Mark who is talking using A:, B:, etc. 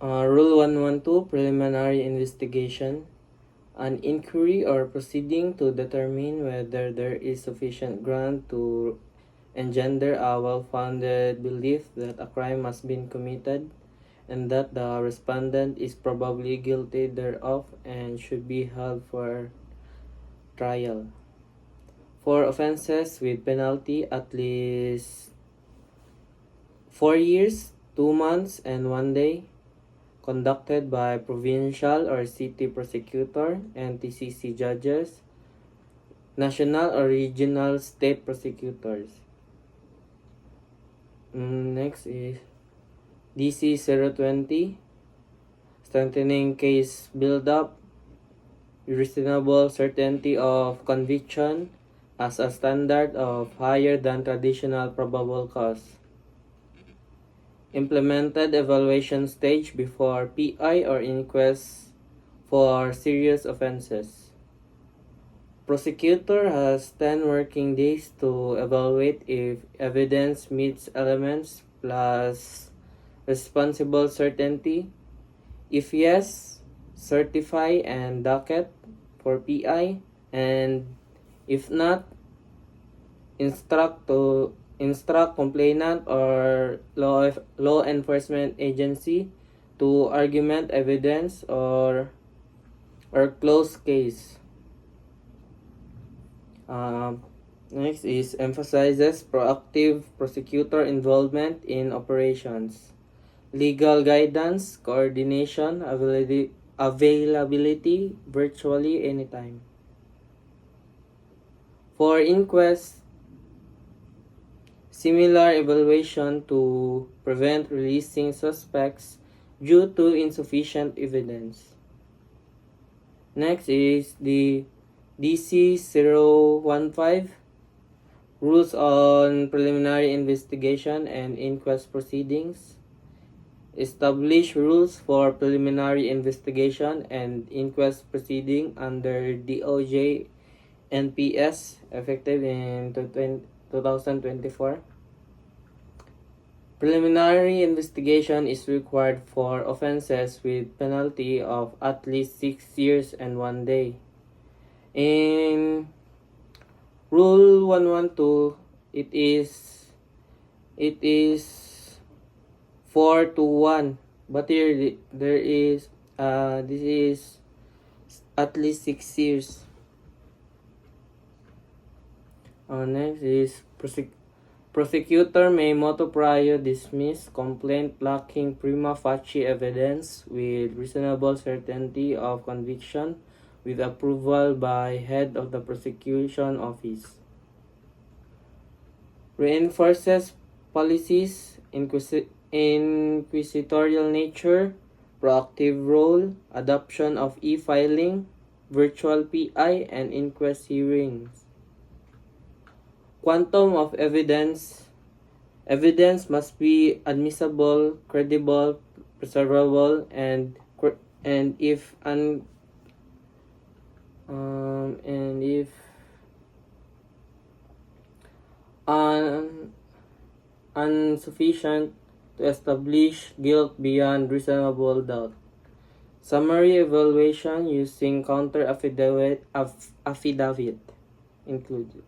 A: Rule 112, Preliminary Investigation. An inquiry or proceeding to determine whether there is sufficient ground to engender a well-founded belief that a crime has been committed and that the respondent is probably guilty thereof and should be held for trial. For offenses with penalty at least 4 years, 2 months, and 1 day, conducted by provincial or city prosecutor and TCC judges, national or regional state prosecutors. Next is DC 020, strengthening case build-up, reasonable certainty of conviction as a standard of higher than traditional probable cause. Implemented evaluation stage before PI or inquest for serious offenses. Prosecutor has 10 working days to evaluate if evidence meets elements plus responsible certainty. If yes, certify and docket for PI, and if not, instruct complainant or law enforcement agency to argument evidence or close case. Next is emphasizes proactive prosecutor involvement in operations, legal guidance, coordination, availability virtually anytime. For inquest, similar evaluation to prevent releasing suspects due to insufficient evidence. Next is the DC 015, Rules on Preliminary Investigation and Inquest Proceedings. Establish rules for preliminary investigation and inquest proceeding under DOJ NPS effective in 2024. Preliminary investigation is required for offenses with penalty of at least 6 years and 1 day. In Rule 112, it is 4-1, but here there is this is at least 6 years. Next is prosecutor may motu proprio dismiss complaint lacking prima facie evidence with reasonable certainty of conviction with approval by head of the prosecution office. Reinforces policies, inquisitorial nature, proactive role, adoption of e-filing, virtual PI, and inquest hearings. Quantum of evidence. Evidence must be admissible, credible, preservable, and if insufficient to establish guilt beyond reasonable doubt. Summary evaluation using counter affidavit included.